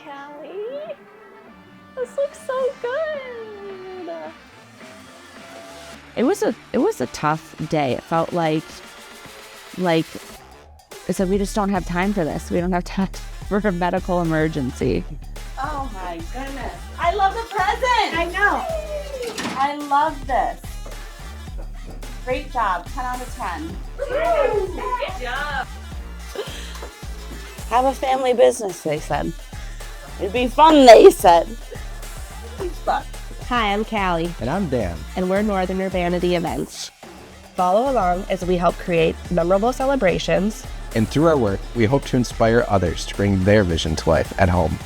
Callie, this looks so good. It was a tough day. It felt like it's like we just don't have time for this. We don't have time for a medical emergency. Oh my goodness. I love the present. I know. I love this. Great job. 10 out of 10. Good job. Have a family business, they said. It'd be fun, they said. Hi, I'm Callie, And I'm Dan. and we're Northern Urbanity Events. Follow along as we help create memorable celebrations. And through our work, we hope to inspire others to bring their vision to life at home.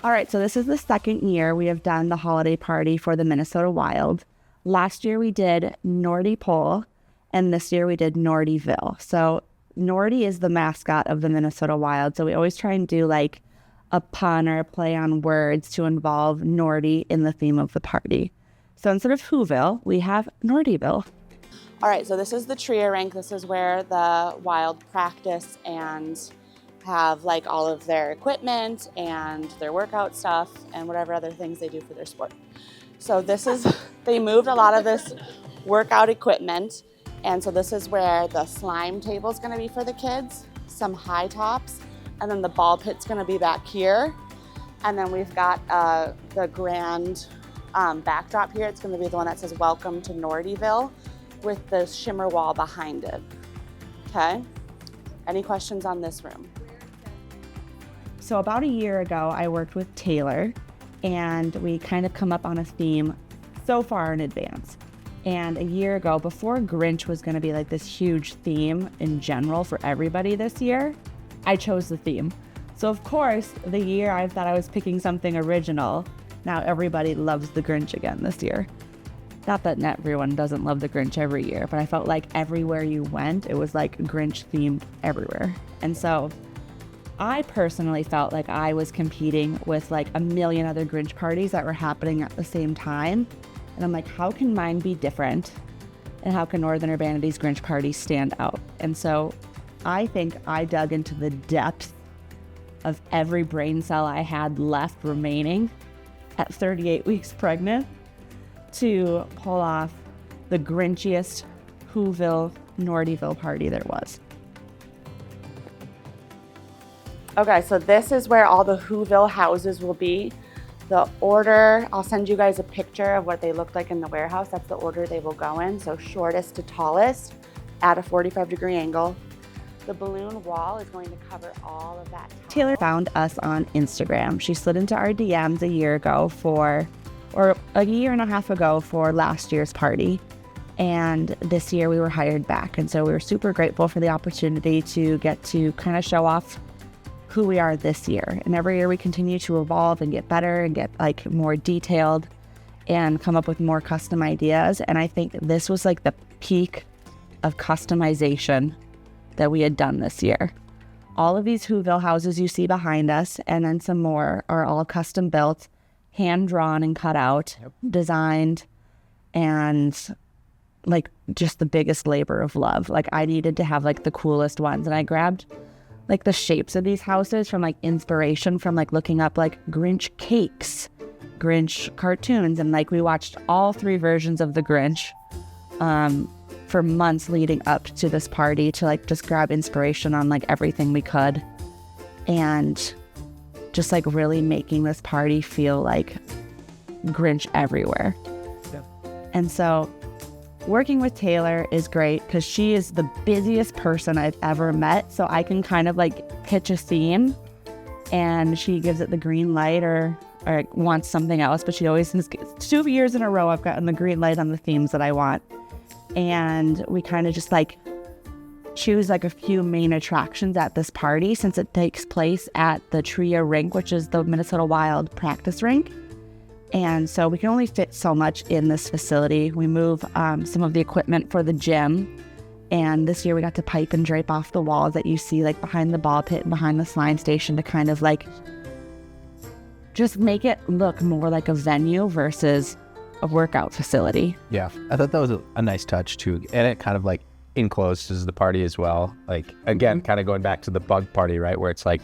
All right, so this is the second year we have done the holiday party for the Minnesota Wild. Last year we did Nordy Pole, and this year we did Nordyville. So Nordy is the mascot of the Minnesota Wild, so we always try and do like a pun or a play on words to involve Nordy in the theme of the party. So instead of Whoville, we have Nordyville. All right, so this is the trio rink. This is where the Wild practice and have like all of their equipment and their workout stuff and whatever other things they do for their sport. So this is, they moved a lot of this workout equipment. And so this is where the slime table is gonna be for the kids, some high tops, and then the ball pit's gonna be back here. And then we've got the grand backdrop here. It's gonna be the one that says welcome to Nordyville with the shimmer wall behind it. Okay, any questions on this room? So about a year ago, I worked with Taylor, and we kind of come up on a theme so far in advance. And a year ago, before Grinch was going to be like this huge theme in general for everybody this year, I chose the theme. So of course, the year I thought I was picking something original, now everybody loves the Grinch again this year. Not that everyone doesn't love the Grinch every year, but I felt like everywhere you went, it was like Grinch themed everywhere. And so I personally felt like I was competing with like a million other Grinch parties that were happening at the same time. And I'm like, how can mine be different? And how can Northern Urbanity's Grinch party stand out? And so I think I dug into the depths of every brain cell I had left remaining at 38 weeks pregnant to pull off the Grinchiest Whoville Nordyville party there was. Okay, so this is where all the Whoville houses will be. The order, I'll send you guys a picture of what they look like in the warehouse. That's the order they will go in. So shortest to tallest at a 45-degree angle. The balloon wall is going to cover all of that. Taylor found us on Instagram. She slid into our DMs a year ago or a year and a half ago for last year's party. And this year we were hired back. And so we were super grateful for the opportunity to get to kind of show off who we are this year. And every year we continue to evolve and get better and get like more detailed and come up with more custom ideas. And I think this was like the peak of customization that we had done this year. All of these Whoville houses you see behind us and then some more are all custom built, hand drawn and cut out, designed, and like just the biggest labor of love. Like I needed to have like the coolest ones, and I grabbed like the shapes of these houses from like inspiration from like looking up like Grinch cakes, Grinch cartoons, and like we watched all 3 versions of the Grinch for months leading up to this party to like just grab inspiration on like everything we could, and just like really making this party feel like Grinch everywhere. Yeah. And so working with Taylor is great because she is the busiest person I've ever met. So I can kind of like pitch a theme and she gives it the green light or wants something else. But she always says, 2 years in a row, I've gotten the green light on the themes that I want. And we kind of just like choose like a few main attractions at this party since it takes place at the Trio Rink, which is the Minnesota Wild practice rink. And so we can only fit so much in this facility. We move some of the equipment for the gym. And this year we got to pipe and drape off the walls that you see like behind the ball pit and behind the slime station to kind of like just make it look more like a venue versus a workout facility. Yeah, I thought that was a nice touch too, and it kind of like encloses the party as well. Like again, kind of going back to the bug party, right? Where it's like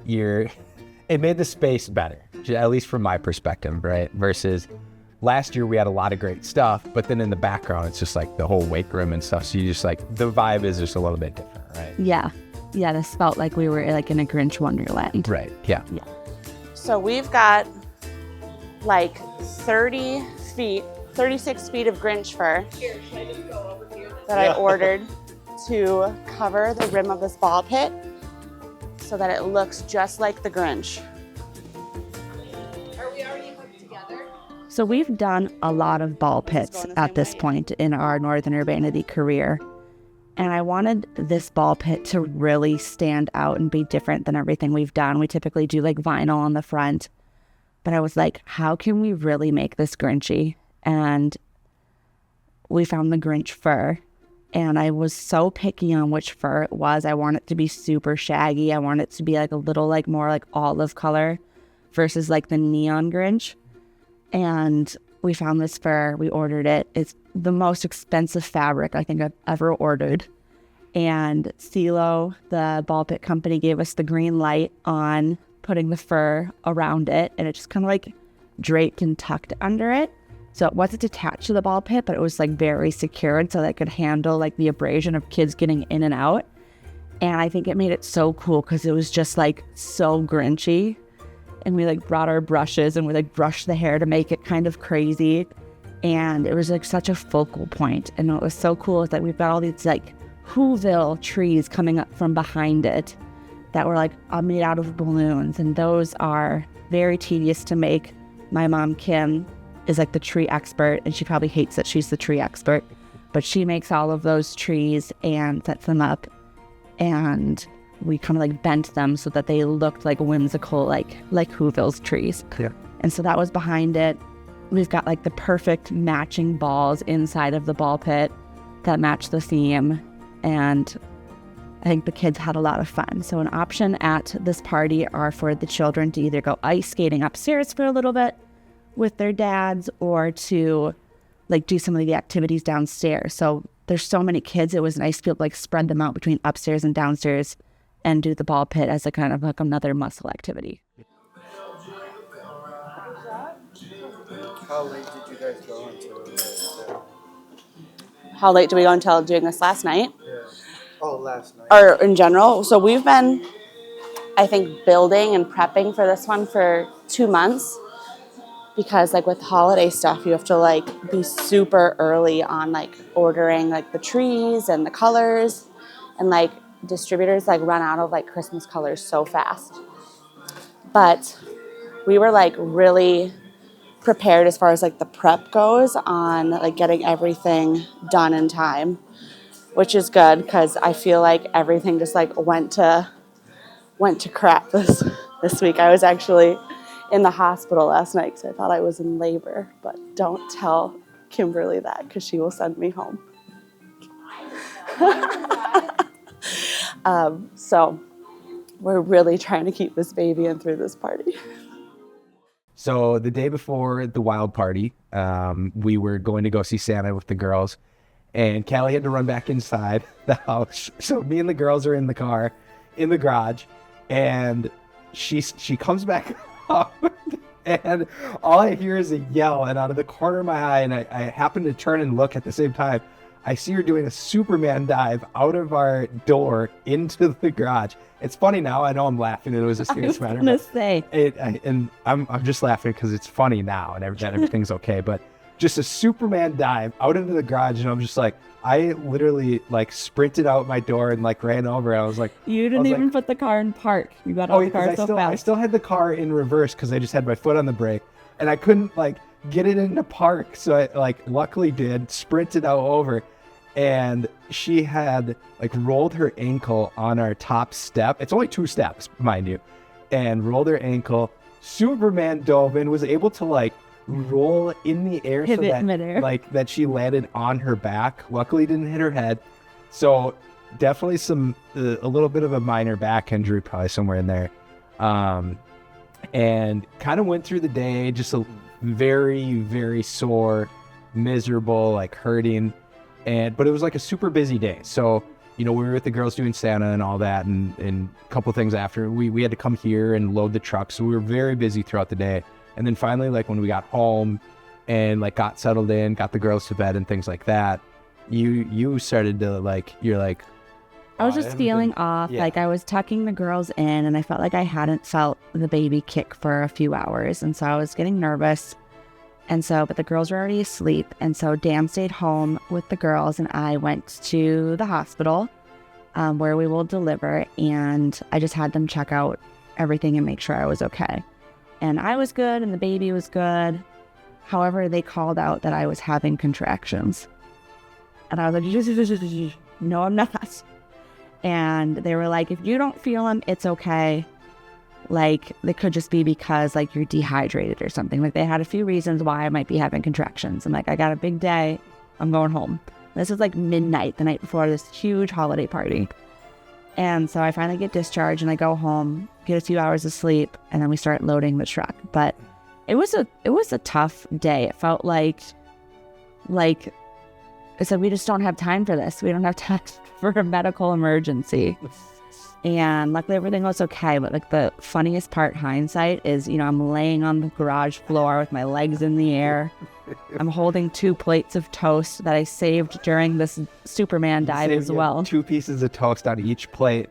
it made the space better, at least from my perspective, right? Versus last year we had a lot of great stuff, but then in the background it's just like the whole wake room and stuff. So you just like the vibe is just a little bit different, right? Yeah, this felt like we were like in a Grinch Wonderland. Right. Yeah. So we've got like 36 feet of Grinch fur that I ordered to cover the rim of this ball pit so that it looks just like the Grinch. Are we already hooked together? So we've done a lot of ball pits at this point in our Northern Urbanity career. And I wanted this ball pit to really stand out and be different than everything we've done. We typically do like vinyl on the front. But I was like, how can we really make this Grinchy? And we found the Grinch fur. And I was so picky on which fur it was. I want it to be super shaggy. I want it to be like a little like more like olive color versus like the neon Grinch. And we found this fur. We ordered it. It's the most expensive fabric I think I've ever ordered. And CeeLo, the ball pit company, gave us the green light on putting the fur around it. And it just kind of like draped and tucked under it. So it wasn't attached to the ball pit, but it was like very secured so that it could handle like the abrasion of kids getting in and out. And I think it made it so cool because it was just like so Grinchy. And we like brought our brushes and we like brushed the hair to make it kind of crazy. And it was like such a focal point. And what was so cool is that we've got all these like Whoville trees coming up from behind it that were like made out of balloons. And those are very tedious to make. My mom, Kim, is like the tree expert, and she probably hates that she's the tree expert, but she makes all of those trees and sets them up, and we kind of like bent them so that they looked like whimsical, like Whoville's trees. Yeah. And so that was behind it. We've got like the perfect matching balls inside of the ball pit that match the theme, and I think the kids had a lot of fun. So an option at this party are for the children to either go ice skating upstairs for a little bit with their dads or to like do some of the activities downstairs. So there's so many kids, it was nice to be able to like spread them out between upstairs and downstairs and do the ball pit as a kind of like another muscle activity. How late did you guys go until? How late do we go until doing this last night? Yeah. Oh, last night. Or in general? So we've been, I think, building and prepping for this one for 2 months. Because like with holiday stuff, you have to like be super early on like ordering like the trees and the colors, and like distributors like run out of like Christmas colors so fast. But we were like really prepared as far as like the prep goes on like getting everything done in time, which is good because I feel like everything just like went to crap this week. I was actually in the hospital last night because I thought I was in labor, but don't tell Kimberly that because she will send me home. So we're really trying to keep this baby in through this party. So the day before the wild party, we were going to go see Santa with the girls, and Callie had to run back inside the house. So me and the girls are in the car, in the garage, and she comes back up, and all I hear is a yell, and out of the corner of my eye, and I happen to turn and look at the same time, I see her doing a Superman dive out of our door into the garage. It's funny now. I know I'm laughing. It was a serious matter. I was gonna say. And I'm just laughing because it's funny now and everything's okay. But just a Superman dive out into the garage, and I'm just like, I literally like sprinted out my door and like ran over. And I was like, You didn't even put the car in park. You got out of the car so fast. I still had the car in reverse because I just had my foot on the brake, and I couldn't like get it into park. So I like luckily did, sprinted out over, and she had like rolled her ankle on our top step. It's only 2 steps, mind you, and rolled her ankle. Superman dove in, was able to like roll in the air Pivot so that midair. like that she landed on her back. Luckily didn't hit her head. So definitely a little bit of a minor back injury probably somewhere in there. And kind of went through the day just very, very sore, miserable, like hurting. But it was like a super busy day. So, we were with the girls doing Santa and all that, and a couple things after. We had to come here and load the truck. So we were very busy throughout the day. And then finally, like when we got home and like got settled in, got the girls to bed and things like that, you started to like, you're like, I was just feeling off. Yeah. Like I was tucking the girls in and I felt like I hadn't felt the baby kick for a few hours. And so I was getting nervous. But the girls were already asleep. And so Dan stayed home with the girls and I went to the hospital where we will deliver. And I just had them check out everything and make sure I was okay. And I was good and the baby was good. However, they called out that I was having contractions. And I was like, no, I'm not. And they were like, if you don't feel them, it's okay. Like, it could just be because, like, you're dehydrated or something. Like, they had a few reasons why I might be having contractions. I'm like, I got a big day. I'm going home. This is like midnight, the night before this huge holiday party. And so I finally get discharged and I go home, get a few hours of sleep, and then we start loading the truck. But it was a tough day. It felt like I said, we just don't have time for this. We don't have time for a medical emergency. And luckily everything was okay. But like the funniest part, hindsight, is, I'm laying on the garage floor with my legs in the air. I'm holding 2 plates of toast that I saved during this Superman dive as well. 2 pieces of toast on each plate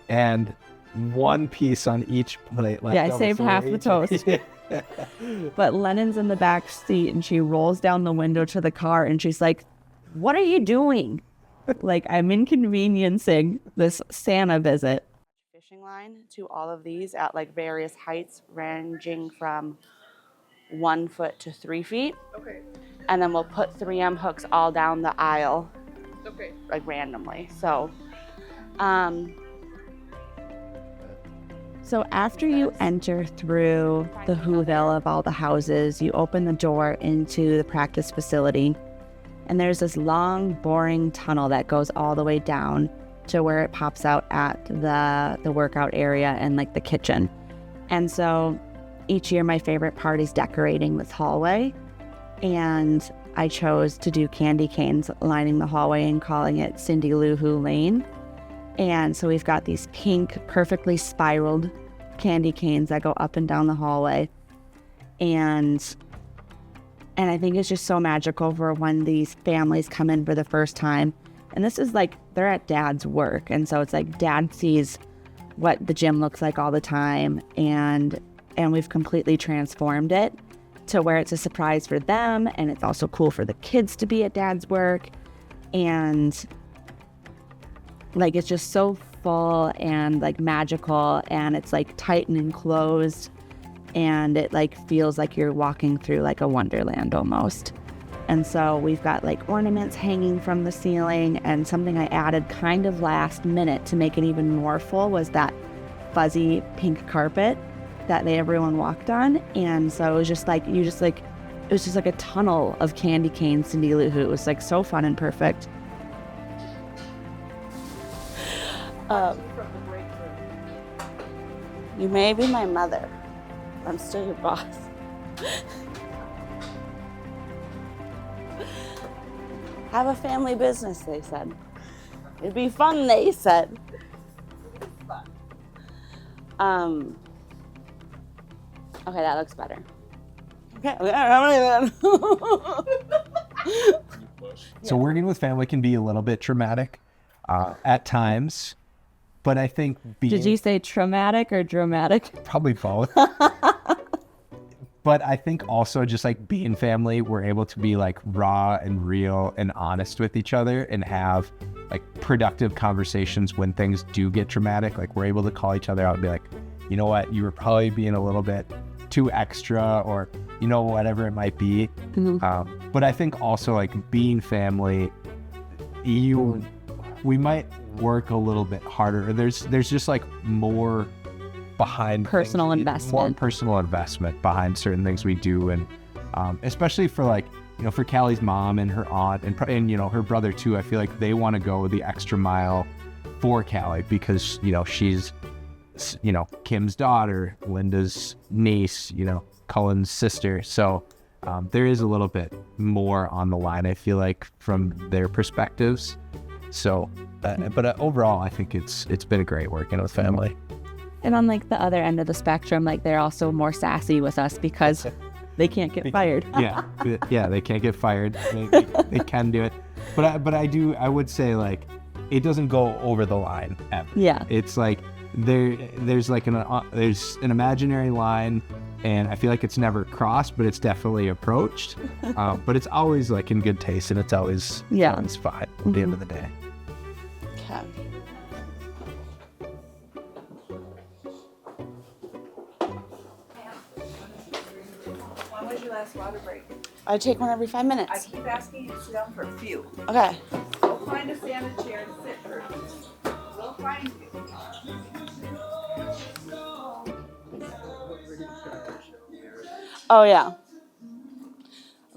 and 1 piece on each plate. Yeah, I saved half the toast. But Lennon's in the back seat and she rolls down the window to the car and she's like, what are you doing? Like, I'm inconveniencing this Santa visit. Fishing line to all of these at like various heights, ranging from 1 foot to 3 feet. Okay. And then we'll put 3M hooks all down the aisle, Okay. like randomly. So, So after you enter through the Whoville of all the houses, you open the door into the practice facility. And there's this long, boring tunnel that goes all the way down to where it pops out at the workout area and like the kitchen. And so each year my favorite part is decorating this hallway. And I chose to do candy canes lining the hallway and calling it Cindy Lou Who Lane. And so we've got these pink, perfectly spiraled candy canes that go up and down the hallway. And I think it's just so magical for when these families come in for the first time. And this is like, they're at Dad's work. And so it's like Dad sees what the gym looks like all the time. And we've completely transformed it to where it's a surprise for them. And it's also cool for the kids to be at Dad's work. And like, it's just so full and like magical. And it's like tight and enclosed. And it like feels like you're walking through like a wonderland almost. And so we've got like ornaments hanging from the ceiling, and something I added kind of last minute to make it even more full was that fuzzy pink carpet that everyone walked on. And so it was just like, it was just like a tunnel of candy cane Cindy Lou Who. It was like so fun and perfect. you may be my mother. I'm still your boss. Have a family business, they said. It'd be fun, they said. Okay, that looks better. Okay. So working with family can be a little bit traumatic at times, but I think Did you say traumatic or dramatic? probably both. But I think also just like being family, we're able to be like raw and real and honest with each other and have like productive conversations when things do get traumatic. Like we're able to call each other out and be like, you know what, you were probably being a little bit too extra, or, you know, whatever it might be. Mm-hmm. But I think also like being family, we might work a little bit harder. There's just like more behind Personal things, investment. more personal investment behind certain things we do. And especially for like, you know, for Callie's mom and her aunt and you know, her brother too, I feel like they want to go the extra mile for Callie because, you know, she's, you know, Kim's daughter, Linda's niece, you know, Cullen's sister. So there is a little bit more on the line, I feel like, from their perspectives. So, but overall, I think it's been great working with family. And on like the other end of the spectrum, like they're also more sassy with us because they can't get fired. Yeah, they can't get fired. They can do it, but I would say like it doesn't go over the line ever. Yeah, it's like there's like there's an imaginary line, and I feel like it's never crossed, but it's definitely approached. But it's always like in good taste, and it's always it's fine at the end of the day. Okay. When was your last water break? I take one every 5 I minutes. keep asking you to sit down for a few. Okay. Go find a standing chair to sit for. We'll find you. Oh yeah.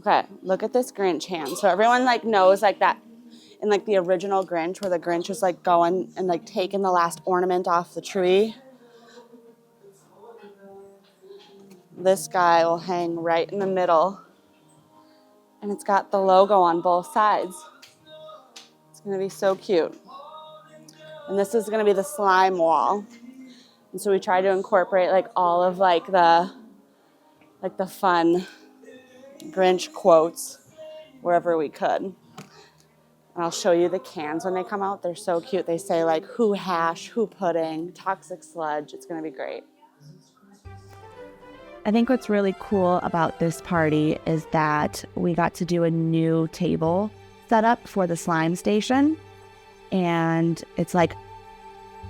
Okay, look at this Grinch hand. So everyone like knows like that in like the original Grinch where the Grinch is like going and like taking the last ornament off the tree. This guy will hang right in the middle. And it's got the logo on both sides. It's gonna be so cute. And this is gonna be the slime wall. And so we try to incorporate like all of like the fun Grinch quotes wherever we could. And I'll show you the cans when they come out. They're so cute. They say like who hash, who pudding, toxic sludge. It's gonna be great. I think what's really cool about this party is that we got to do a new table setup for the slime station. And it's like,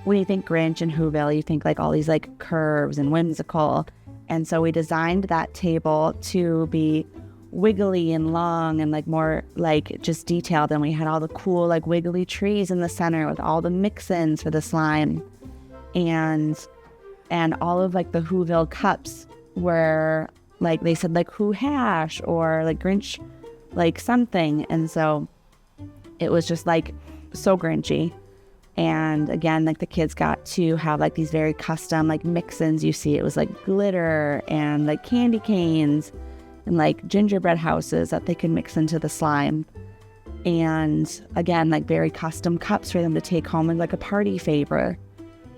when you think Grinch and Whoville, you think like all these like curves and whimsical. And so we designed that table to be wiggly and long and like more like just detailed. And we had all the cool like wiggly trees in the center with all the mix-ins for the slime. And all of like the Whoville cups were like, they said like who hash or like Grinch like something. And so it was just like so Grinchy. And again, like the kids got to have like these very custom like mix-ins. You see it was like glitter and like candy canes and like gingerbread houses that they could mix into the slime. And again, like very custom cups for them to take home as like a party favor.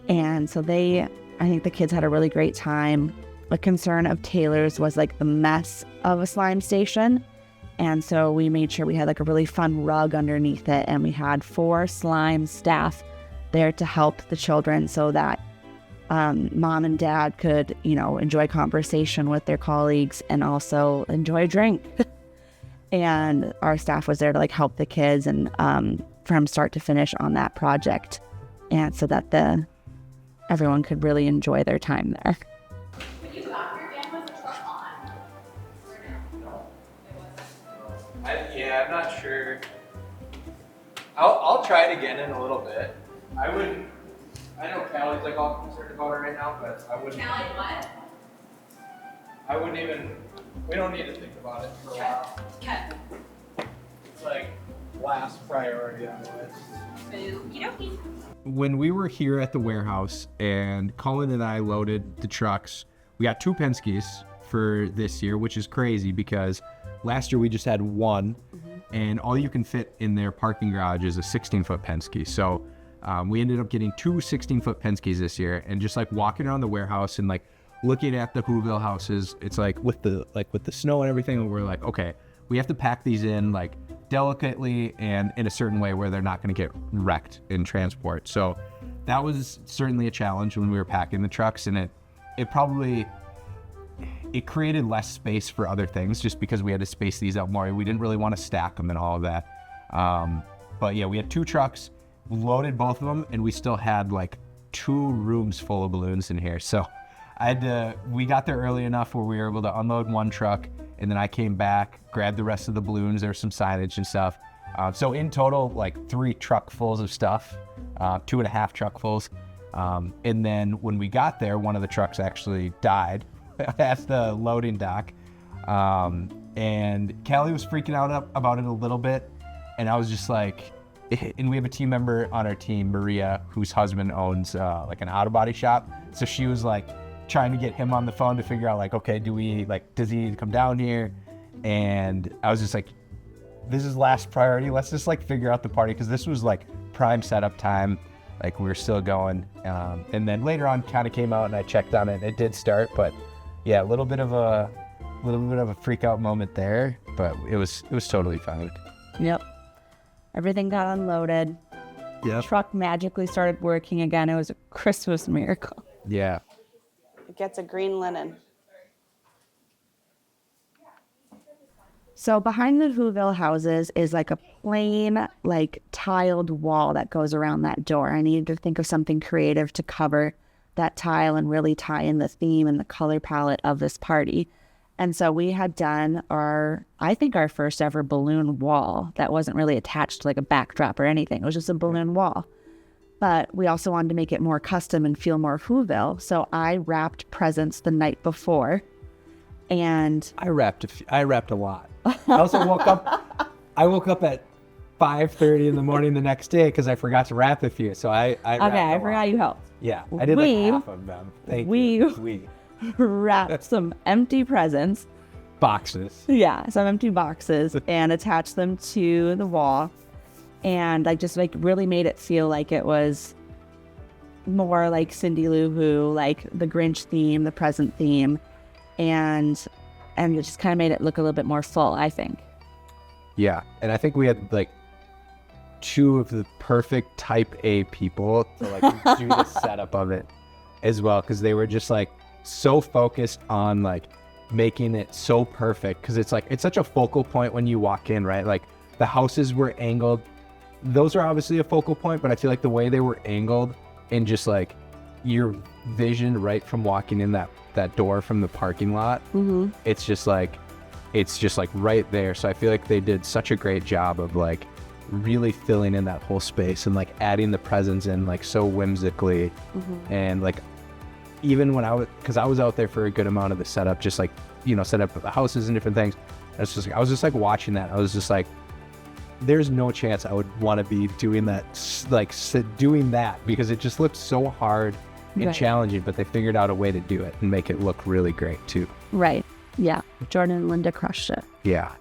And so I think the kids had a really great time. A concern of Taylor's was like the mess of a slime station. And so we made sure we had like a really fun rug underneath it. And we had 4 slime staff there to help the children so that mom and dad could, enjoy conversation with their colleagues and also enjoy a drink. And our staff was there to like help the kids and from start to finish on that project. And so that everyone could really enjoy their time there. I'm not sure. I'll try it again in a little bit. I know Callie's like all concerned about it right now, but I wouldn't. Callie, what? I wouldn't even. We don't need to think about it for a while. Okay. It's like last priority on the list. Okie dokie. When we were here at the warehouse and Cullen and I loaded the trucks, we got 2 Penske's for this year, which is crazy because last year we just had 1, and all you can fit in their parking garage is a 16-foot Penske. So we ended up getting 2 16-foot Penske's this year, and just like walking around the warehouse and like looking at the Whoville houses, it's like with the snow and everything, we're like, okay, we have to pack these in like delicately and in a certain way where they're not going to get wrecked in transport. So that was certainly a challenge when we were packing the trucks, and it created less space for other things just because we had to space these out more. We didn't really want to stack them and all of that. But yeah, we had 2 trucks, loaded both of them, and we still had like 2 rooms full of balloons in here. So we got there early enough where we were able to unload 1 truck, and then I came back, grabbed the rest of the balloons. There was some signage and stuff. So in total, like 3 truckfuls of stuff, 2.5 truckfuls. And then when we got there, one of the trucks actually died at the loading dock. And Callie was freaking out about it a little bit. And I was just like, and we have a team member on our team, Maria, whose husband owns like an auto body shop. So she was like trying to get him on the phone to figure out like, okay, does he need to come down here? And I was just like, this is last priority. Let's just like figure out the party, because this was like prime setup time. Like we were still going. And then later on kind of came out and I checked on it and it did start, but yeah, a little bit of a freak out moment there, but it was totally fine. Yep. Everything got unloaded. Yep. Truck magically started working again. It was a Christmas miracle. Yeah. It gets a green linen. So behind the Whoville houses is like a plain, like tiled wall that goes around that door. I needed to think of something creative to cover that tile and really tie in the theme and the color palette of this party. And so we had done our first ever balloon wall that wasn't really attached to like a backdrop or anything. It was just a balloon wall. But we also wanted to make it more custom and feel more Whoville. So I wrapped presents the night before. And I wrapped a lot. I also woke up at 5:30 in the morning the next day because I forgot to wrap a few. So I forgot you helped. Yeah, I did like half of them. We wrapped some empty presents. Boxes. Yeah, some empty boxes and attached them to the wall. And I just like really made it feel like it was more like Cindy Lou Who, like the Grinch theme, the present theme. And it just kind of made it look a little bit more full, I think. Yeah, and I think we had like two of the perfect type A people to like do the setup of it as well, because they were just like so focused on like making it so perfect, because it's such a focal point when you walk in, right? Like the houses were angled. Those are obviously a focal point, but I feel like the way they were angled and just like your vision right from walking in that door from the parking lot, it's just like right there. So I feel like they did such a great job of like really filling in that whole space and like adding the presents in like so whimsically. And like even when I was out there for a good amount of the setup, just like, you know, set up the houses and different things. I was just like watching that. I was just like, there's no chance I would want to be doing that, doing that, because it just looked so hard and challenging, but they figured out a way to do it and make it look really great too. Right. Yeah. Jordan and Linda crushed it. Yeah.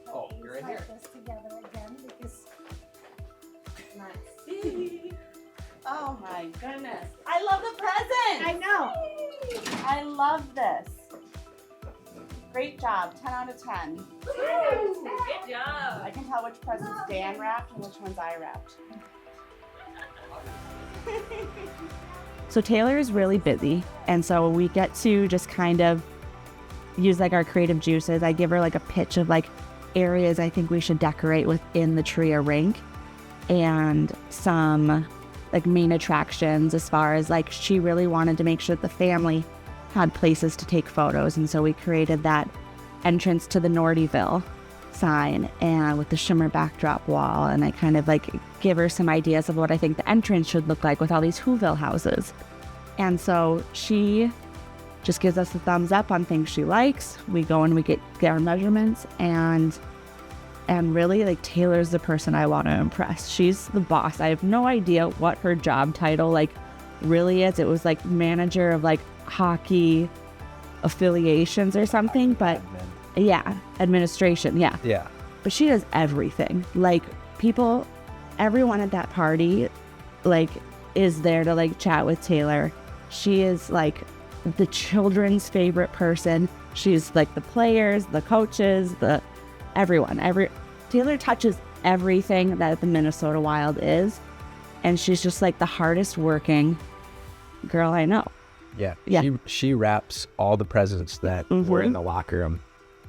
Oh, you're right here. Oh my goodness. I love the present. I know. I love this. Great job. 10 out of 10. Good job. I can tell which presents Dan wrapped and which ones I wrapped. So Taylor is really busy, and so we get to just kind of use like our creative juices. I give her like a pitch of like areas I think we should decorate within the Tria rink, and some like main attractions, as far as like she really wanted to make sure that the family had places to take photos. And so we created that entrance to the Nordyville sign and with the shimmer backdrop wall. And I kind of like give her some ideas of what I think the entrance should look like with all these Whoville houses. And so she just gives us a thumbs up on things she likes. We go and we get our measurements, and really like Taylor's the person I want to impress. She's the boss. I have no idea what her job title like really is. It was like manager of like hockey affiliations or something, but yeah, administration, yeah. But she does everything. Like everyone at that party like is there to like chat with Taylor. She is like the children's favorite person. She's like the players, the coaches, everyone. Taylor touches everything that the Minnesota Wild is, and she's just like the hardest working girl I know. Yeah. She wraps all the presents that were in the locker room.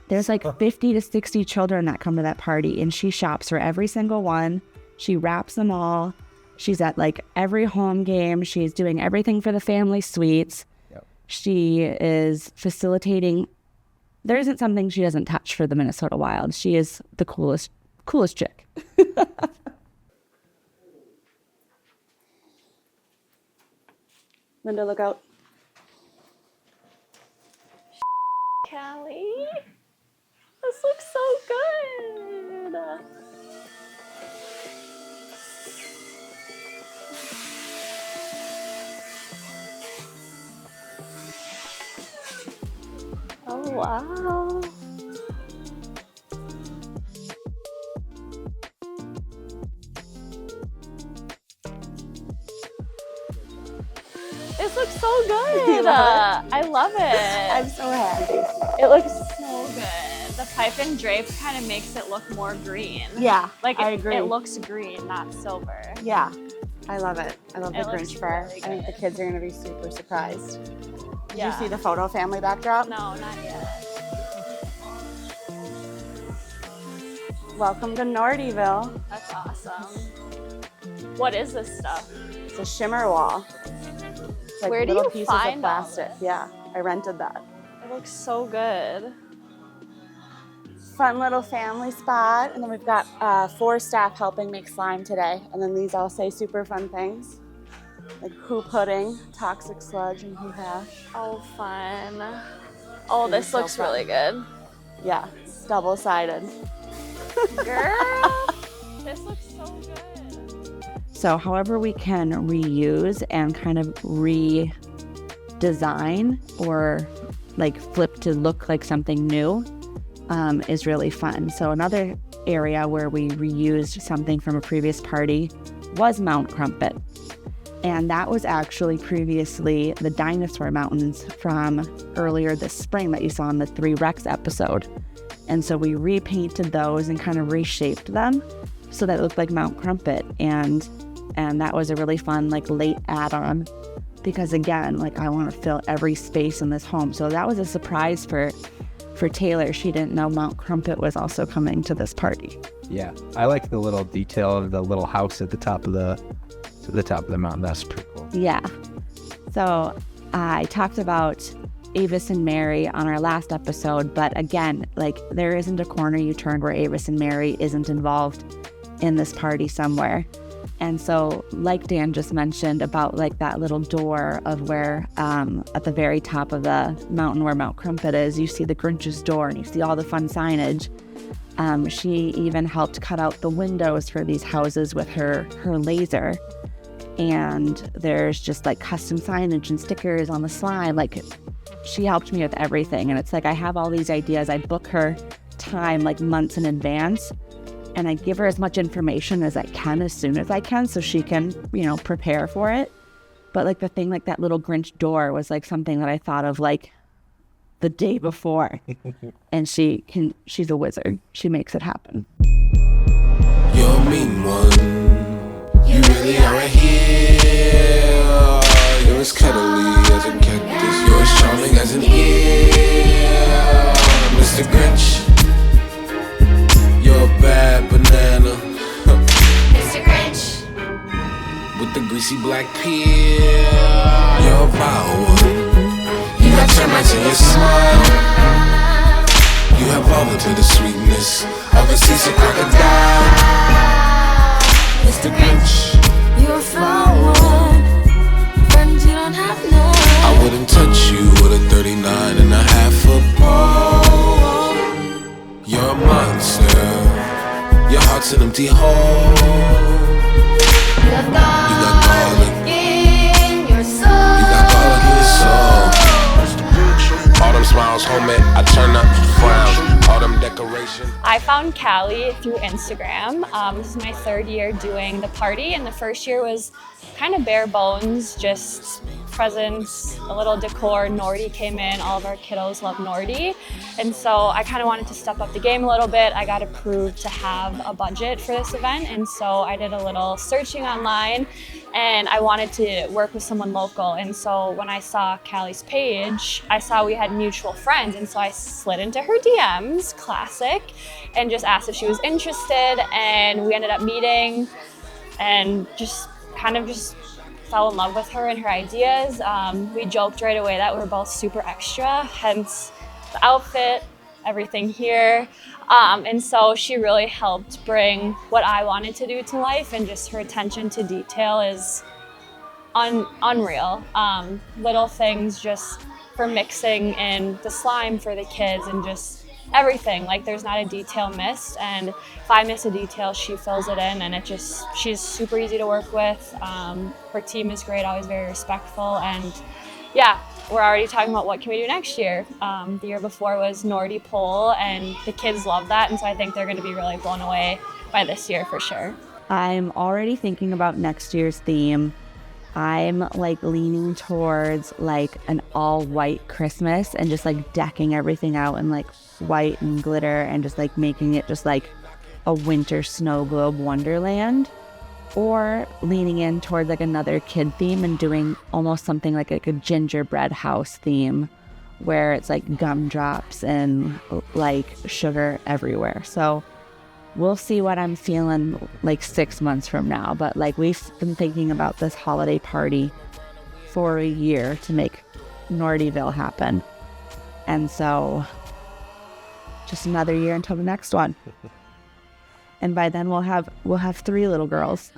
There's like 50 to 60 children that come to that party, and she shops for every single one. She wraps them all. She's at like every home game. She's doing everything for the family suites. Yep. She is facilitating. There isn't something she doesn't touch for the Minnesota Wild. She is the coolest chick. Linda, look out. Callie, this looks so good. Wow. This looks so good. I love it. I'm so happy. It looks so good. The pipe and drape kind of makes it look more green. Yeah, Like I it, agree. it looks green, not silver. Yeah, I love it. I love the It looks Grinch bar. really I think the good. kids are gonna be super surprised. Did Yeah. you see the photo family backdrop? No, not yet. Welcome to Nordyville. That's awesome. What is this stuff? It's a shimmer wall. It's like Where do little you pieces find of all plastic. this? Yeah, I rented that. It looks so good. Fun little family spot. And then we've got 4 staff helping make slime today. And then these all say super fun things. Like Who Pudding, Toxic Sludge, and Who Hash. Oh, fun. Oh, It this is so looks fun. really good. Yeah, it's double-sided. Girl, this looks so good. So, however, we can reuse and kind of redesign or like flip to look like something new is really fun. So, another area where we reused something from a previous party was Mount Crumpet. And that was actually previously the dinosaur mountains from earlier this spring that you saw in the 3 Rex episode. And so we repainted those and kind of reshaped them so that it looked like Mount Crumpet. And that was a really fun like late add-on because again, like I want to fill every space in this home. So that was a surprise for Taylor. She didn't know Mount Crumpet was also coming to this party. Yeah, I like the little detail of the little house at the top of the mountain. That's pretty cool. Yeah. So I talked about Avis and Mary on our last episode, but again, like there isn't a corner you turn where Avis and Mary isn't involved in this party somewhere. And so like Dan just mentioned about like that little door of where at the very top of the mountain where Mount Crumpet is, you see the Grinch's door and you see all the fun signage. She even helped cut out the windows for these houses with her laser. And there's just like custom signage and stickers on the slide. Like she helped me with everything. And it's like I have all these ideas. I book her time like months in advance. And I give her as much information as I can as soon as I can so she can, prepare for it. But like the thing like that little Grinch door was like something that I thought of like the day before. And she's a wizard. She makes it happen. You're a mean one. You really are a heel. You're as cuddly as a cactus. You're as charming as an eel. Mr. Grinch, you're a bad banana. Mr. Grinch, with the greasy black peel. You're a vile one. You got termites in your smile. You have all the sweetness of a seasick crocodile. Mr. Grinch, you're a foul one. Friends you don't have none. I wouldn't touch you with a 39.5-foot pole. You're a monster. Your heart's an empty hole. You got garlic in your soul. You got garlic in your soul. All them smiles, homemade, I turn up, frown. All them decorations. I found Callie through Instagram. This is my 3rd year doing the party, and the first year was kind of bare bones, just presents, a little decor. Nordy came in, all of our kiddos love Nordy. And so I kind of wanted to step up the game a little bit. I got approved to have a budget for this event, and so I did a little searching online, and I wanted to work with someone local. And so when I saw Callie's page, I saw we had mutual friends, and so I slid into her DMs, classic, and just asked if she was interested, and we ended up meeting and just fell in love with her and her ideas. We joked right away that we were both super extra, hence the outfit, everything here. And so she really helped bring what I wanted to do to life, and just her attention to detail is unreal. Little things just for mixing in the slime for the kids and just everything. Like there's not a detail missed, and if I miss a detail, she fills it in, and she's super easy to work with. Her team is great, always very respectful, and yeah, we're already talking about what can we do next year. The year before was Nordy Pole, and the kids love that, and so I think they're going to be really blown away by this year for sure. I'm already thinking about next year's theme. I'm like leaning towards like an all white Christmas and just like decking everything out in like white and glitter and just like making it just like a winter snow globe wonderland, or leaning in towards like another kid theme and doing almost something like a gingerbread house theme where it's like gumdrops and like sugar everywhere. So we'll see what I'm feeling like 6 months from now. But like we've been thinking about this holiday party for a year to make Nordyville happen. And so just another year until the next one. And by then we'll have 3 little girls.